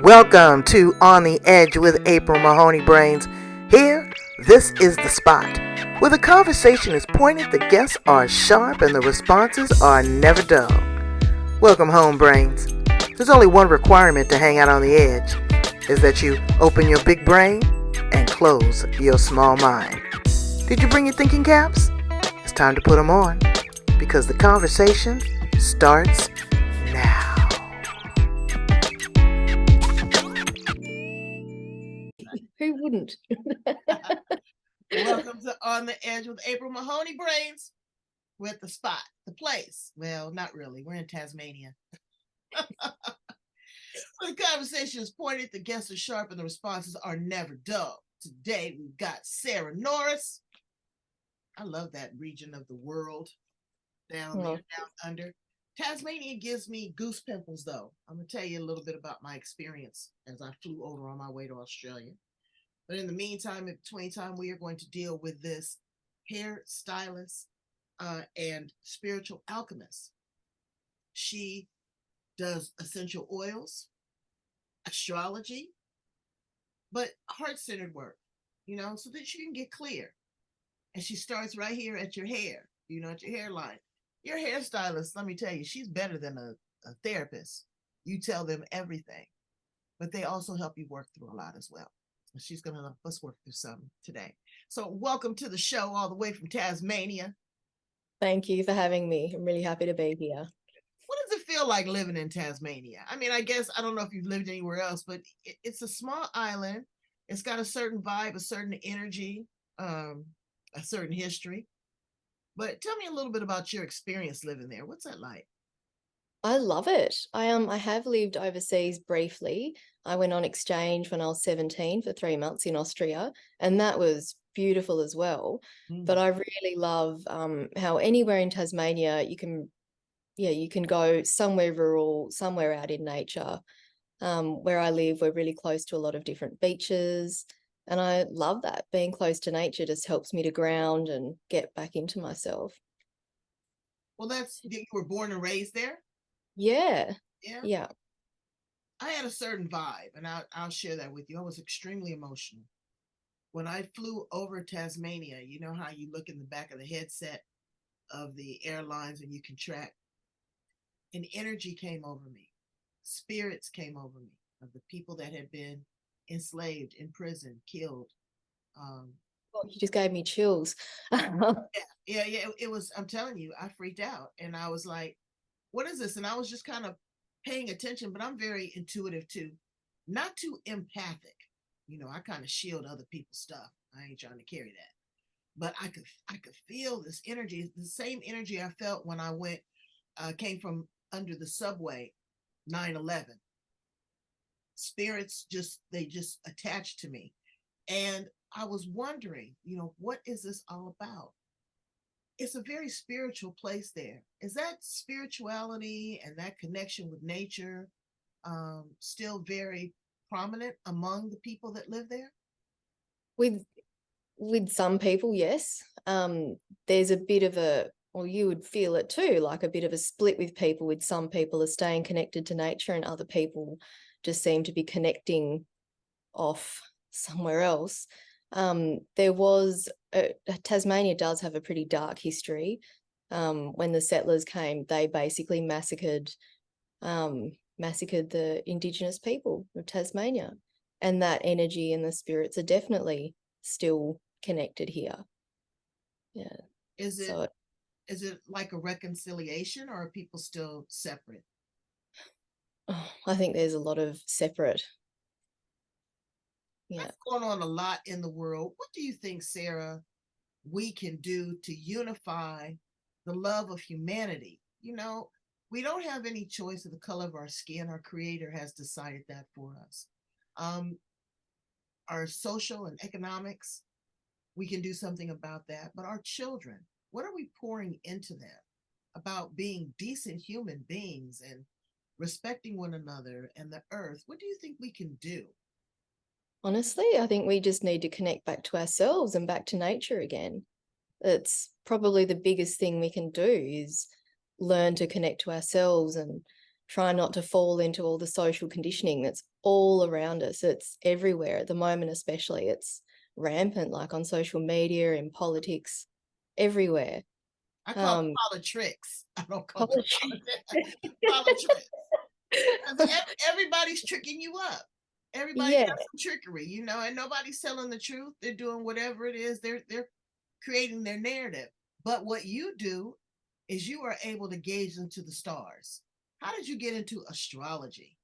Welcome to On the Edge with April Mahoney Brains. Here, this is the spot where the conversation is pointed, the guests are sharp, and the responses are never dull. Welcome home, Brains. There's only one requirement to hang out on the edge, is that you open your big brain and close your small mind. Did you bring your thinking caps? It's time to put them on, because the conversation starts now. Who wouldn't? Welcome to On the Edge with April Mahoney Brains. We're at the spot, the place. Well, not really. We're in Tasmania. The conversation is pointed, the guests are sharp, and the responses are never dull. Today, we've got Sarah Norris. I love that region of the world down there, down under. Tasmania gives me goose pimples, though. I'm going to tell you a little bit about my experience as I flew over on my way to Australia. But in the meantime, in between time, we are going to deal with this hair stylist and spiritual alchemist. She does essential oils, astrology, but heart-centered work, so that you can get clear. And she starts right here at your hair, at your hairline. Your hairstylist, let me tell you, she's better than a therapist. You tell them everything, but they also help you work through a lot as well. She's going to help us work through some today. So welcome to the show all the way from Tasmania. Thank you for having me. I'm really happy to be here. What does it feel like living in Tasmania? I mean, I guess, I don't know if you've lived anywhere else, but it's a small island. It's got a certain vibe, a certain energy, a certain history. But tell me a little bit about your experience living there. What's that like? I love it. I have lived overseas briefly. I went on exchange when I was 17 for 3 months in Austria, and that was beautiful as well. But I really love how anywhere in Tasmania you can go somewhere rural, somewhere out in nature. Where I live, we're really close to a lot of different beaches, and I love that. Being close to nature just helps me to ground and get back into myself. Well, you were born and raised there? Yeah. I had a certain vibe, and I'll share that with you. I was extremely emotional. When I flew over Tasmania, you know how you look in the back of the headset of the airlines and you can track? An energy came over me. Spirits came over me of the people that had been enslaved, imprisoned, killed. You just gave me chills. Yeah. It was, I'm telling you, I freaked out, and I was like, what is this? And I was just kind of paying attention, but I'm very intuitive too, not too empathic. I kind of shield other people's stuff. I ain't trying to carry that, but I could feel this energy, the same energy I felt when I came from under the subway, 9/11. Spirits they just attached to me, and I was wondering, what is this all about? It's a very spiritual place there. Is that spirituality and that connection with nature still very prominent among the people that live there? With some people, yes. There's a bit of you would feel it too, like a bit of a split with people. With some people are staying connected to nature, and other people just seem to be connecting off somewhere else. Tasmania does have a pretty dark history. When the settlers came, they basically massacred the Indigenous people of Tasmania, and that energy and the spirits are definitely still connected here. Yeah. Is it like a reconciliation, or are people still separate? I think there's a lot of separate. Yeah. That's going on a lot in the world. What do you think, Sarah, we can do to unify the love of humanity? We don't have any choice of the color of our skin. Our Creator has decided that for us. Our social and economics, we can do something about that. But our children, what are we pouring into them about being decent human beings and respecting one another and the earth? What do you think we can do? Honestly, I think we just need to connect back to ourselves and back to nature again. It's probably the biggest thing we can do, is learn to connect to ourselves and try not to fall into all the social conditioning that's all around us. It's everywhere at the moment, especially. It's rampant, like on social media, in politics, everywhere. I call it politics. I don't call it Politics. politics. Everybody's tricking you up. Everybody's got some trickery, you know, and nobody's telling the truth. They're doing whatever it is. They're creating their narrative. But what you do is you are able to gauge into the stars. How did you get into astrology?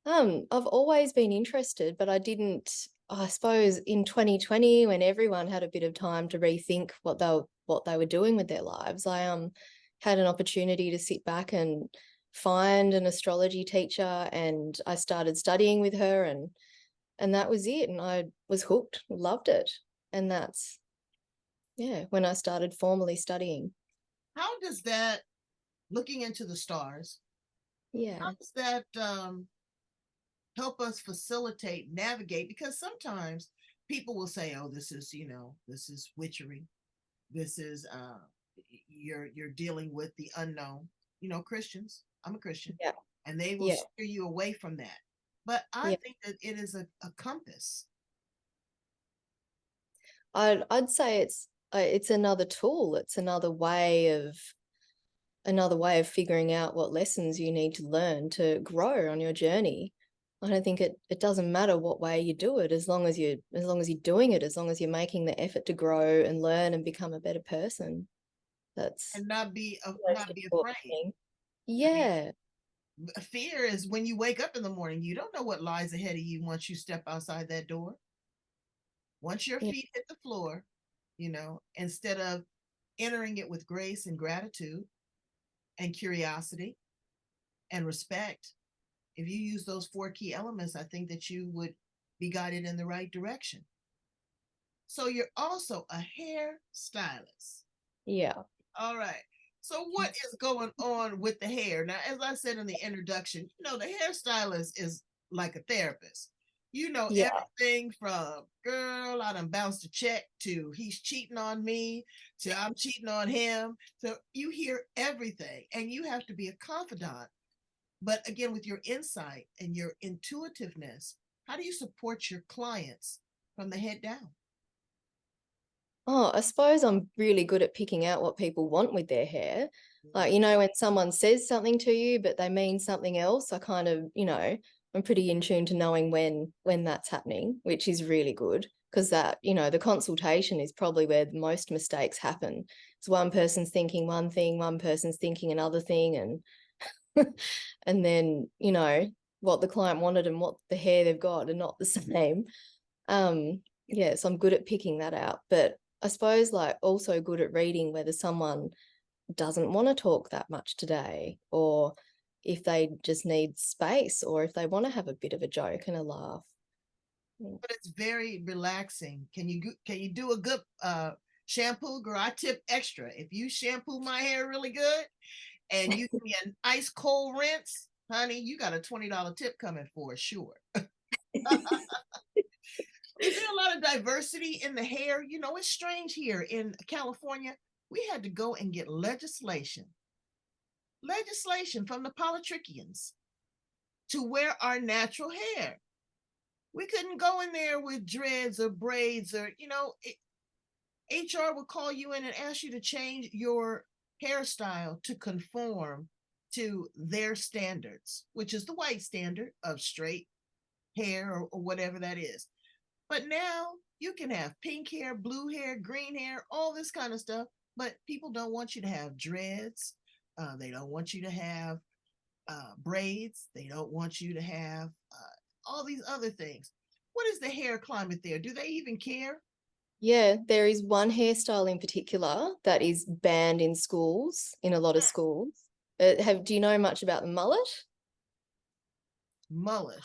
I've always been interested, but I didn't, I suppose in 2020, when everyone had a bit of time to rethink what they were doing with their lives, I had an opportunity to sit back and find an astrology teacher, and I started studying with her, and that was it. And I was hooked, loved it. And that's, when I started formally studying. How does that, looking into the stars, how does that help us facilitate, navigate? Because sometimes people will say, oh, this is, you know, this is witchery. This is you're dealing with the unknown. You know, Christians, I'm a Christian, and they will steer you away from that. But I think that it is a compass. I'd say it's another tool. It's another way of figuring out what lessons you need to learn to grow on your journey. I don't think it doesn't matter what way you do it, as long as you're doing it, as long as you're making the effort to grow and learn and become a better person. And not be afraid. Yeah. I mean, fear is when you wake up in the morning, you don't know what lies ahead of you once you step outside that door. Once your feet hit the floor, you know, instead of entering it with grace and gratitude and curiosity and respect, if you use those 4 key elements, I think that you would be guided in the right direction. So you're also a hair stylist. Yeah. All right. So what is going on with the hair? Now, as I said in the introduction, you know, the hairstylist is like a therapist. You know, everything from, girl, I done bounced a check, to he's cheating on me, to I'm cheating on him. So you hear everything, and you have to be a confidant. But again, with your insight and your intuitiveness, how do you support your clients from the head down? Oh, I suppose I'm really good at picking out what people want with their hair. Like, you know, when someone says something to you, but they mean something else, I kind of, you know, I'm pretty in tune to knowing when that's happening, which is really good, because that, you know, the consultation is probably where the most mistakes happen. It's one person's thinking one thing, one person's thinking another thing, and and then, you know, what the client wanted and what the hair they've got are not the same. So I'm good at picking that out, but I suppose like also good at reading whether someone doesn't want to talk that much today, or if they just need space, or if they want to have a bit of a joke and a laugh. But it's very relaxing. Can you do a good shampoo, girl? I tip extra. If you shampoo my hair really good and you give me an ice cold rinse, honey, you got a $20 tip coming for sure. Is there a lot of diversity in the hair? You know, it's strange here in California. We had to go and get legislation from the politricians to wear our natural hair. We couldn't go in there with dreads or braids, or, you know, HR would call you in and ask you to change your hairstyle to conform to their standards, which is the white standard of straight hair, or whatever that is. But now you can have pink hair, blue hair, green hair, all this kind of stuff. But people don't want you to have dreads. They don't want you to have braids. They don't want you to have all these other things. What is the hair climate there? Do they even care? Yeah, there is one hairstyle in particular that is banned in schools, in a lot of schools. Do you know much about the mullet? Mullet.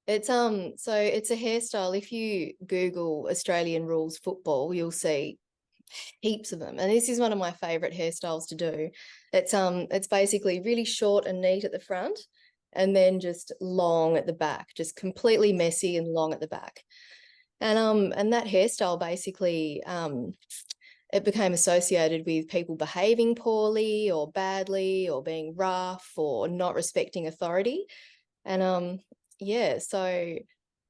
It's so it's a hairstyle. If you Google Australian rules football, you'll see heaps of them. And this is one of my favorite hairstyles to do. It's basically really short and neat at the front, and then just long at the back, just completely messy and long at the back. And that hairstyle basically it became associated with people behaving poorly or badly or being rough or not respecting authority. And yeah, so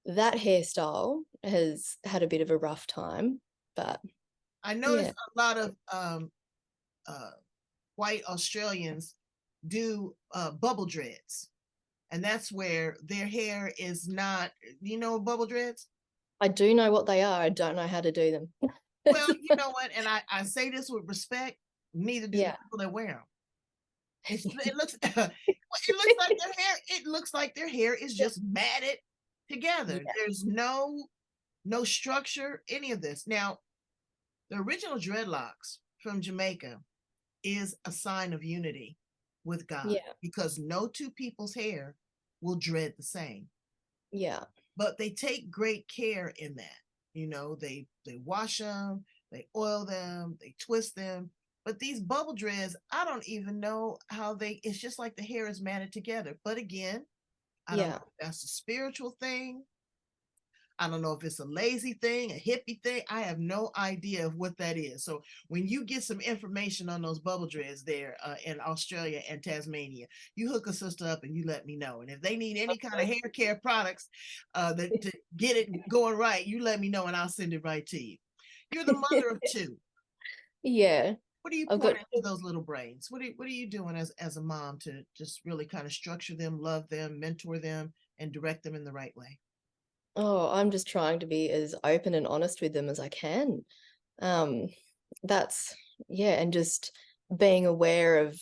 that hairstyle has had a bit of a rough time, but I noticed a lot of white Australians do bubble dreads, and that's where their hair is not, bubble dreads. I do know what they are. I don't know how to do them. Well, you know what, and I say this with respect, neither do the people that wear them. It looks it looks like their hair, is just matted together. There's no structure, any of this. Now, the original dreadlocks from Jamaica is a sign of unity with God, because no two people's hair will dread the same. Yeah. But they take great care in that. They wash them, they oil them, they twist them. But these bubble dreads, I don't even know how it's just like the hair is matted together. But again, I don't know if that's a spiritual thing. I don't know if it's a lazy thing, a hippie thing. I have no idea of what that is. So when you get some information on those bubble dreads there in Australia and Tasmania, you hook a sister up and you let me know. And if they need any kind of hair care products to get it going right, you let me know and I'll send it right to you. You're the mother of two. Yeah. What are you pouring into those little brains? What are you doing as a mom to just really kind of structure them, love them, mentor them, and direct them in the right way? Oh, I'm just trying to be as open and honest with them as I can. That's and just being aware of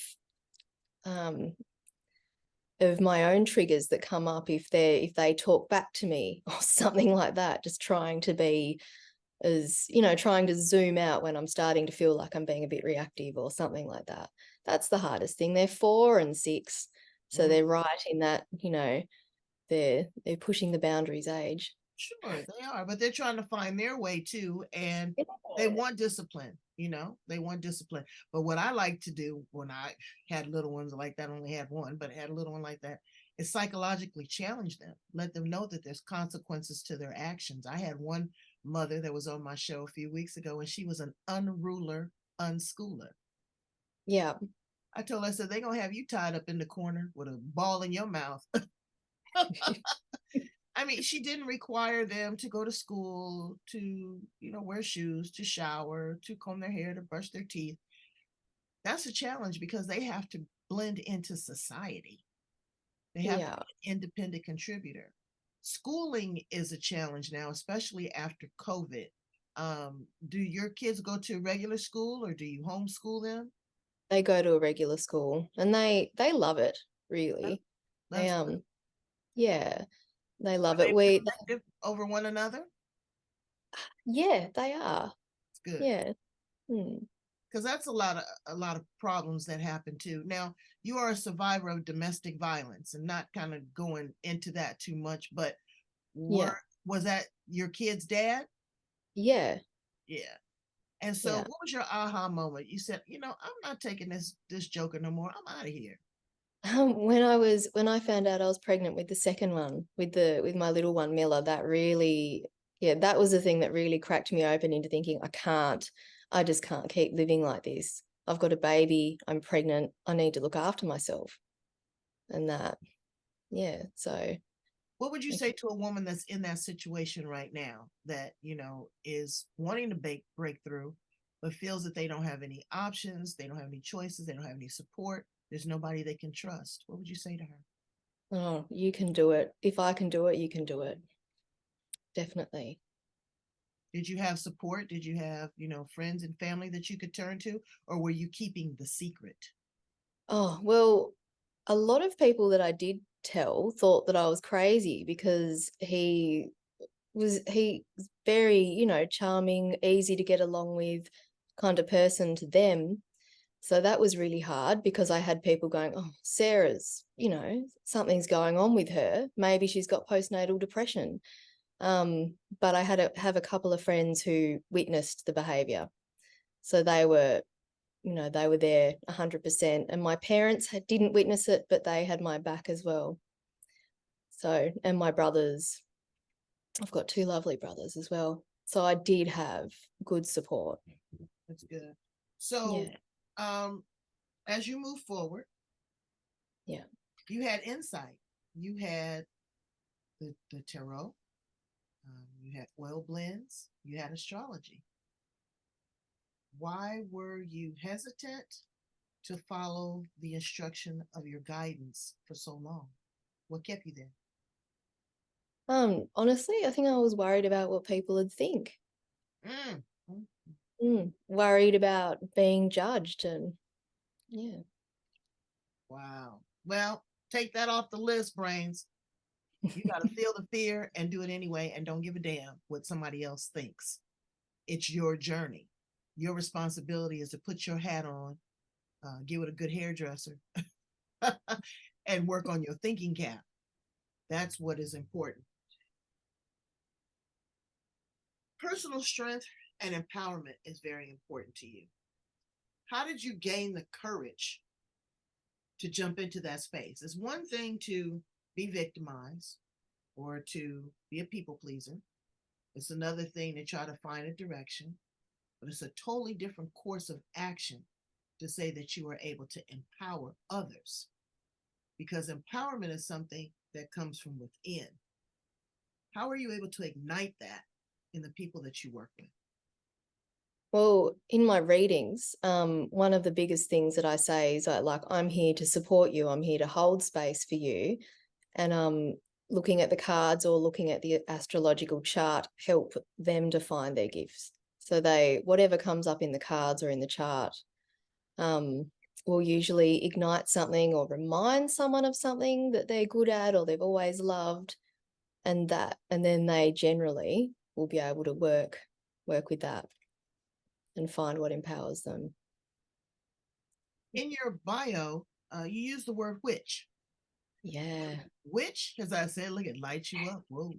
my own triggers that come up if they talk back to me or something like that. Just trying to be trying to zoom out when I'm starting to feel like I'm being a bit reactive or something like that. That's the hardest thing. They're 4 and 6, so they're right in that, they're pushing the boundaries age. Sure, they are, but they're trying to find their way too, and they want discipline. They want discipline. But what I like to do when I had little ones like that, only had one, but had a little one like that, is psychologically challenge them, let them know that there's consequences to their actions. I had one mother that was on my show a few weeks ago, and she was an unruler unschooler. Yeah. I told her, I said, they're going to have you tied up in the corner with a ball in your mouth. I mean, she didn't require them to go to school, to, wear shoes, to shower, to comb their hair, to brush their teeth. That's a challenge because they have to blend into society. They have to be an independent contributor. Schooling is a challenge now, especially after COVID. Do your kids go to regular school or do you homeschool them? They go to a regular school and they love it, really. They they love it. We over one another? Yeah, they are. It's good. Yeah. Because that's a lot of problems that happen too. Now, you are a survivor of domestic violence, and not kind of going into that too much, but was that your kid's dad? Yeah. Yeah. And so what was your aha moment? You said, I'm not taking this joker no more. I'm out of here. When I found out I was pregnant with the second one, with my little one, Miller, that really, that was the thing that really cracked me open into thinking, I just can't keep living like this. I've got a baby, I'm pregnant, I need to look after myself. And that, so. What would you say to a woman that's in that situation right now that, is wanting to break through, but feels that they don't have any options, they don't have any choices, they don't have any support, there's nobody they can trust? What would you say to her? Oh, you can do it. If I can do it, you can do it. Definitely. Did you have support? Did you have, friends and family that you could turn to, or were you keeping the secret? Oh, well, a lot of people that I did tell thought that I was crazy because he was very, charming, easy to get along with kind of person to them. So that was really hard because I had people going, oh, Sarah's, something's going on with her. Maybe she's got postnatal depression. But I have a couple of friends who witnessed the behavior. So they were there 100%. And my parents didn't witness it, but they had my back as well. So, and my brothers, I've got 2 lovely brothers as well. So I did have good support. That's good. So, as you move forward, you had insight. You had the tarot. You had oil blends. You had astrology. Why were you hesitant to follow the instruction of your guidance for so long? What kept you there? Honestly, I think I was worried about what people would think. Worried about being judged, and Wow. Well, take that off the list, brains. You got to feel the fear and do it anyway, and don't give a damn what somebody else thinks. It's your journey. Your responsibility is to put your hat on, give it a good hairdresser, and work on your thinking cap. That's what is important. Personal strength and empowerment is very important to you. How did you gain the courage to jump into that space? It's one thing to be victimized or to be a people pleaser. It's another thing to try to find a direction, but it's a totally different course of action to say that you are able to empower others, because empowerment is something that comes from within. How are you able to ignite that in the people that you work with? Well, in my readings, one of the biggest things that I say is like, I'm here to support you. I'm here to hold space for you. And looking at the cards or looking at the astrological chart help them define their gifts. So whatever comes up in the cards or in the chart, will usually ignite something or remind someone of something that they're good at or they've always loved, and then they generally will be able to work with that and find what empowers them. In your bio, you use the word witch. Yeah. Witch, as I said, look, it lights you up. Whoa.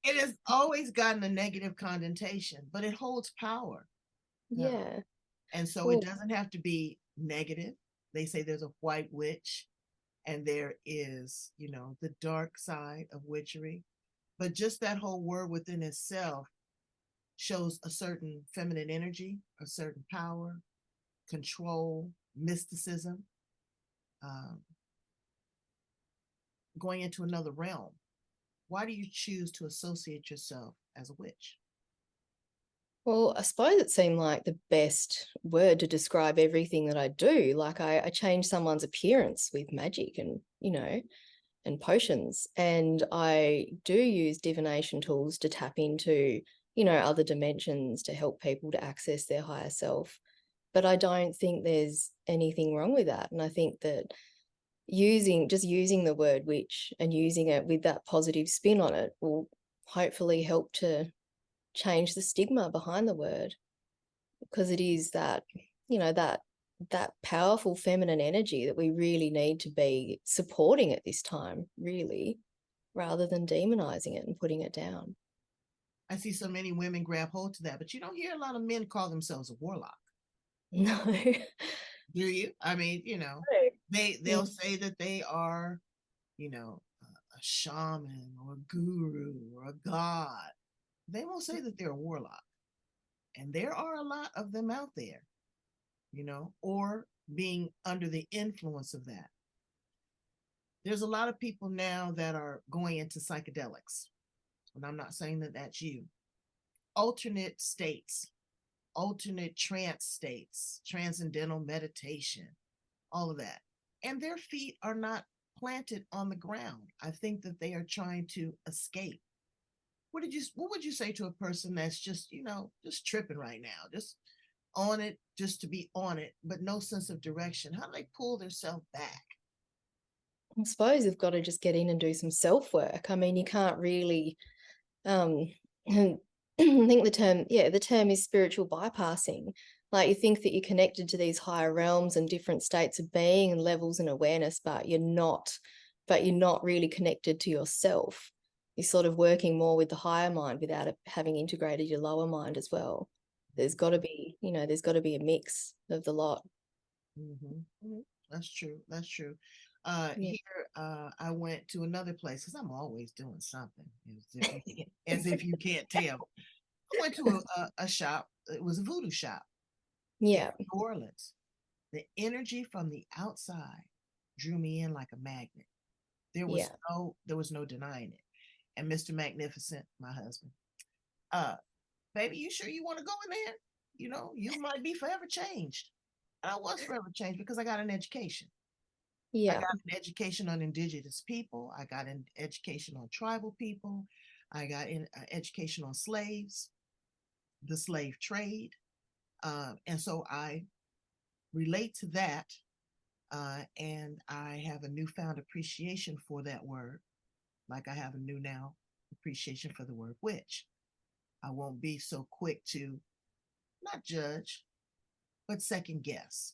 It has always gotten a negative connotation, but it holds power. Yeah. And so it doesn't have to be negative. They say there's a white witch and there is, the dark side of witchery. But just that whole word within itself shows a certain feminine energy, a certain power, control, mysticism, going into another realm. Why do you choose to associate yourself as a witch? Well, I suppose it seemed like the best word to describe everything that I do. Like I change someone's appearance with magic and, and potions. And I do use divination tools to tap into, other dimensions to help people to access their higher self. But I don't think there's anything wrong with that. And I think that using the word witch and using it with that positive spin on it will hopefully help to change the stigma behind the word, because it is that, that powerful feminine energy that we really need to be supporting at this time, really, rather than demonizing it and putting it down. I see so many women grab hold to that, but you don't hear a lot of men call themselves a warlock. No. Do you? I mean, they'll say that they are, a shaman or a guru or a god. They won't say that they're a warlock. And there are a lot of them out there, or being under the influence of that. There's a lot of people now that are going into psychedelics. And I'm not saying that that's you. Alternate states, alternate trance states, transcendental meditation, all of that. And their feet are not planted on the ground. I think that they are trying to escape. What would you say to a person that's just, just tripping right now, just on it, just to be on it, but no sense of direction? How do they pull themselves back? I suppose you've got to just get in and do some self-work. I mean, you can't really, I think the term is spiritual bypassing. Like, you think that you're connected to these higher realms and different states of being and levels and awareness, but you're not really connected to yourself. You're sort of working more with the higher mind without having integrated your lower mind as well. There's got to be a mix of the lot. Mm-hmm. That's true. Here, I went to another place because I'm always doing something, as if you can't tell. I went to a shop. It was a voodoo shop Yeah. in New Orleans. The energy from the outside drew me in like a magnet. There was no denying it. And Mr. Magnificent, my husband, baby, you sure you want to go in there? You know, you might be forever changed. And I was forever changed because I got an education. I got an education on indigenous people. I got an education on tribal people. I got an education on slaves, the slave trade. And so I relate to that. And I have a newfound appreciation for that word, like I have a new now appreciation for the word witch. I won't be so quick to not judge, but second guess,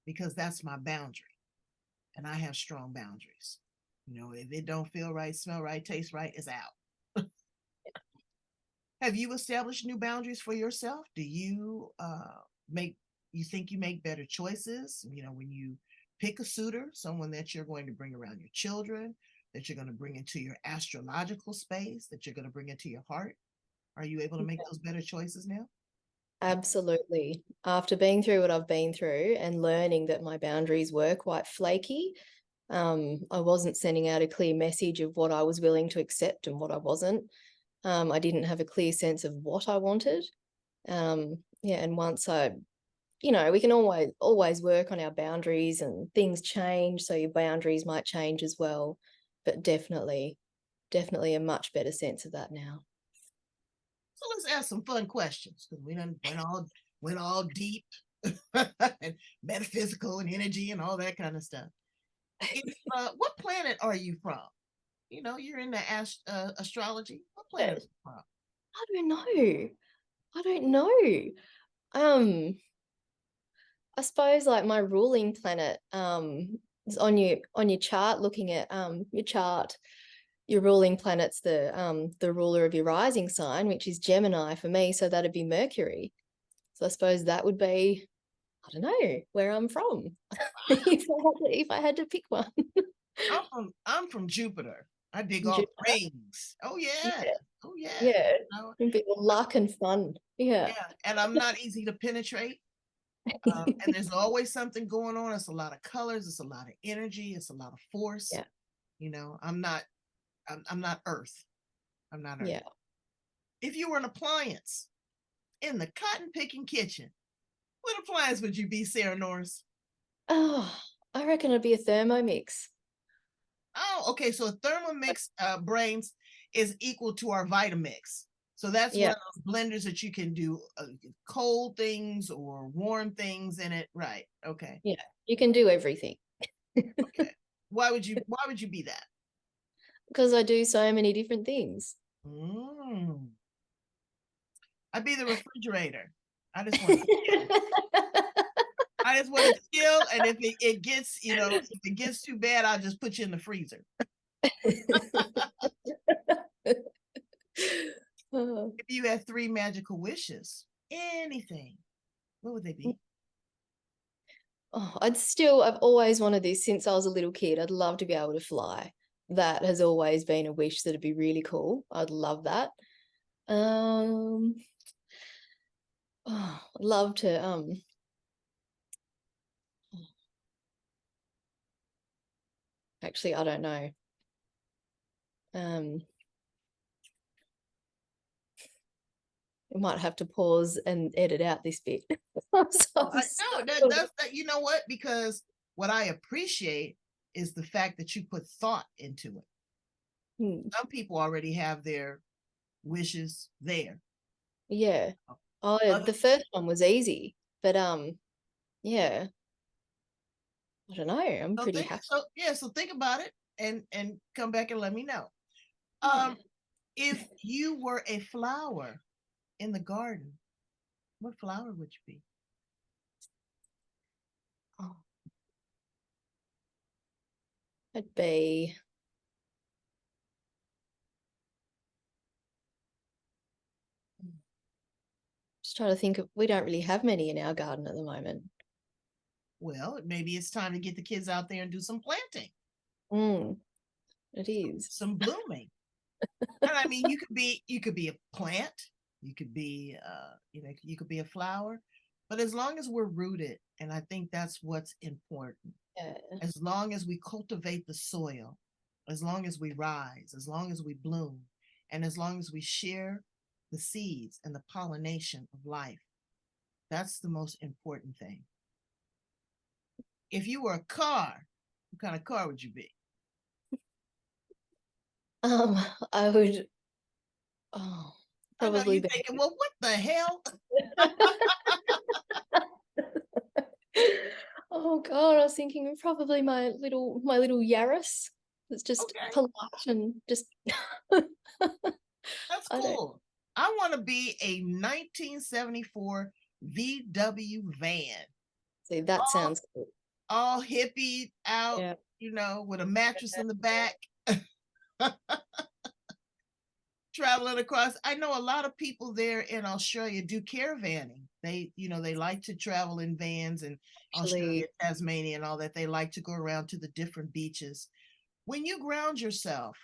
because that's my boundary. And I have strong boundaries. You know, if it don't feel right, smell right, taste right, it's out. Have you established new boundaries for yourself? Do you you think you make better choices? You know, when you pick a suitor, someone that you're going to bring around your children, that you're going to bring into your astrological space, that you're going to bring into your heart, are you able to make those better choices now? Absolutely. After being through what I've been through and learning that my boundaries were quite flaky, I wasn't sending out a clear message of what I was willing to accept and what I wasn't. I didn't have a clear sense of what I wanted. And once we can always work on our boundaries, and things change, so your boundaries might change as well. But definitely a much better sense of that now. So let's ask some fun questions, because we done went all deep and metaphysical and energy and all that kind of stuff. What planet are you from? You know, you're into astrology. What planet are you from? I don't know. I suppose like my ruling planet is on your chart. Looking at your chart, your ruling planet's the ruler of your rising sign, which is Gemini for me. So that'd be Mercury. So I suppose that would be, I don't know, where I'm from. if I had to pick one. I'm from Jupiter. I dig all the rings. Oh yeah. Oh yeah. Yeah. You know? A bit of luck and fun. Yeah. And I'm not easy to penetrate. And there's always something going on. It's a lot of colors. It's a lot of energy. It's a lot of force. Yeah. You know, I'm not Earth. I'm not Earth. Yeah. If you were an appliance in the cotton picking kitchen, what appliance would you be, Sarah Norris? Oh, I reckon it'd be a Thermomix. Oh, okay. So a Thermomix brains is equal to our Vitamix. So that's one of those blenders that you can do cold things or warm things in it. Right. Okay. Yeah. You can do everything. Okay. Why would you be that? Because I do so many different things. I'd be the refrigerator. I just want to chill, and if it gets, if it gets too bad, I'll just put you in the freezer. If you had 3 magical wishes, anything, what would they be? Oh, I've always wanted this since I was a little kid. I'd love to be able to fly. That has always been a wish that'd be really cool. I'd love that. I'd love to actually, I don't know. I might have to pause and edit out this bit. You know what? Because what I appreciate is the fact that you put thought into it. Some people already have their wishes there. Yeah. The first one was easy, but yeah. I don't know. I'm pretty happy. So think about it and come back and let me know. If you were a flower in the garden, what flower would you be? Oh. I'd be just trying to think of, we don't really have many in our garden at the moment. Well, maybe it's time to get the kids out there and do some planting. It is. Some blooming. And I mean, you could be a plant, You could be, you could be a flower, but as long as we're rooted, and I think that's what's important. Yeah. As long as we cultivate the soil, as long as we rise, as long as we bloom, and as long as we share the seeds and the pollination of life, that's the most important thing. If you were a car, what kind of car would you be? I would I know probably you're be. thinking, well, what the hell? Oh God, I was thinking probably my little Yaris. It's just Okay, polite and just that's I don't cool. I want to be a 1974 VW van, see that all, sounds cool. all hippie out, Yeah. with a mattress in the back. Traveling across. I know a lot of people there in Australia do caravanning. They like to travel in vans, and Australia, Actually, Tasmania, and all that. They like to go around to the different beaches. When you ground yourself,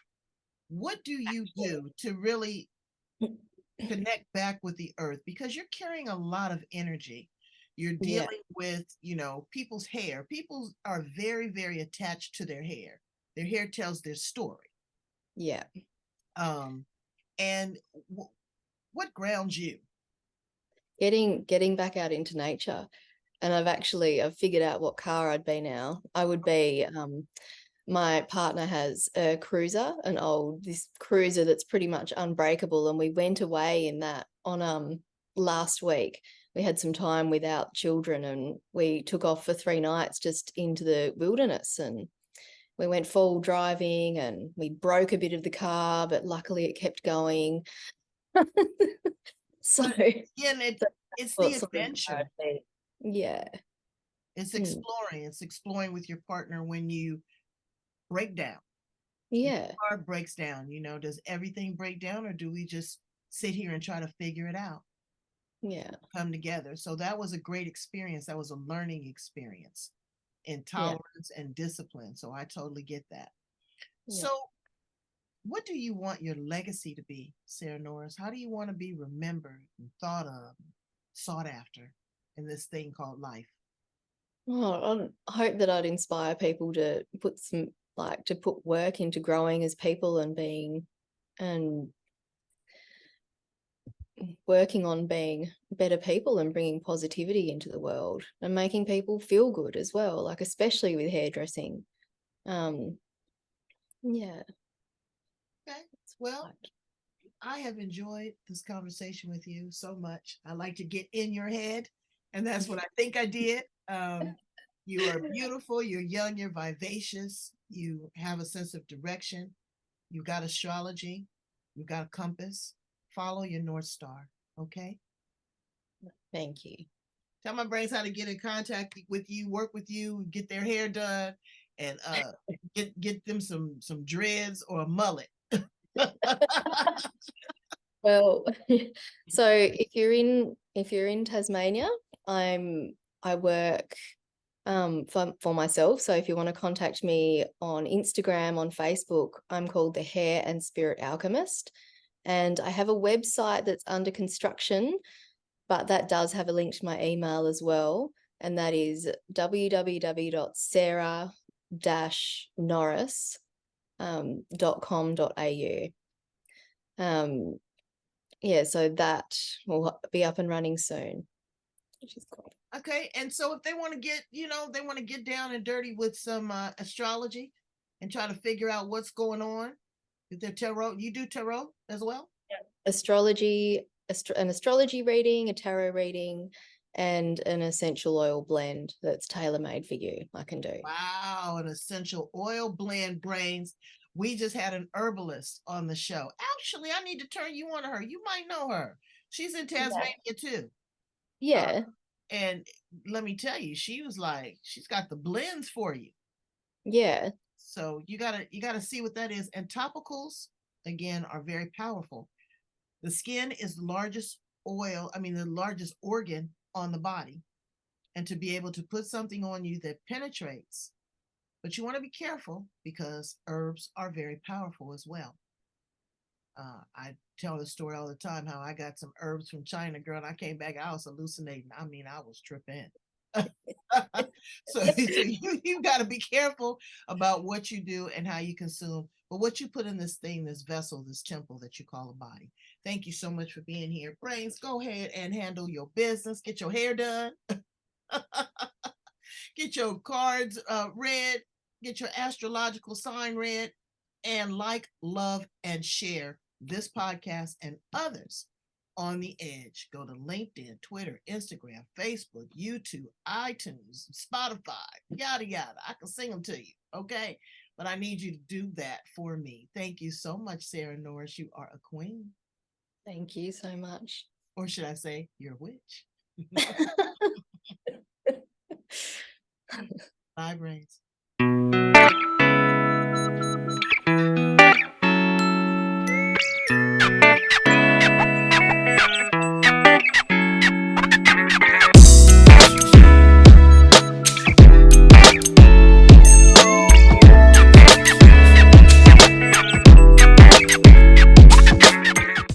what do you do to really connect back with the earth? Because you're carrying a lot of energy. You're yeah, dealing with, people's hair. People are very, very attached to their hair. Their hair tells their story. yeah. Um, and what grounds you? Getting back out into nature. And I've figured out what car I'd be now. I would be my partner has a cruiser, this cruiser that's pretty much unbreakable, and we went away in that on last week. We had some time without children, and we took off for 3 nights just into the wilderness, and we went full driving, and we broke a bit of the car, but luckily it kept going. So But again, it's the what sort of car adventure. I'd be. Yeah. It's Mm. exploring. It's exploring with your partner when you break down. Yeah. The car breaks down. Does everything break down, or do we just sit here and try to figure it out? Yeah. Come together. So that was a great experience. That was a learning experience in Yeah. tolerance and discipline. So I totally get that. Yeah. So what do you want your legacy to be, Sarah Norris? How do you want to be remembered and thought of, sought after in this thing called life? Oh, I hope that I'd inspire people to put work into growing as people and working on being better people and bringing positivity into the world and making people feel good as well, like especially with hairdressing. Yeah. Okay. Well, I have enjoyed this conversation with you so much. I like to get in your head, and that's what I think I did. You are beautiful, you're young, you're vivacious, you have a sense of direction, you've got astrology, you've got a compass. Follow your North Star, okay? Thank you. Tell my brains how to get in contact with you, work with you, get their hair done, and get them some dreads or a mullet. Well, so if you're in Tasmania, I work for myself. So if you want to contact me on Instagram, on Facebook, I'm called the Hair and Spirit Alchemist. And I have a website that's under construction, but that does have a link to my email as well. And that is www.sarah-norris.com.au. Yeah, so that will be up and running soon, which is cool. Okay, and so if they want to they want to get down and dirty with some astrology and try to figure out what's going on with their tarot. You do tarot as well? Yeah. Astrology, an astrology reading, a tarot reading, and an essential oil blend that's tailor-made for you, I can do. Wow, an essential oil blend, brains. We just had an herbalist on the show. Actually, I need to turn you on to her. You might know her. She's in Tasmania too. Yeah. And let me tell you, she was like, she's got the blends for you. Yeah. So you gotta see what that is. And topicals, again, are very powerful. The skin is the largest the largest organ on the body. And to be able to put something on you that penetrates, but you want to be careful because herbs are very powerful as well. I tell the story all the time how I got some herbs from China, girl, and I came back, I was hallucinating. I mean, I was tripping. So you got to be careful about what you do and how you consume, but what you put in this thing, this vessel, this temple that you call a body. Thank you so much for being here. Brains, go ahead and handle your business. Get your hair done. Get your cards read. Get your astrological sign read. And like, love, and share this podcast and others on the edge. Go to LinkedIn, Twitter, Instagram, Facebook, YouTube, iTunes, Spotify, yada, yada. I can sing them to you, okay? But I need you to do that for me. Thank you so much, Sarah Norris. You are a queen. Thank you so much. Or should I say, you're a witch. Bye, Brains.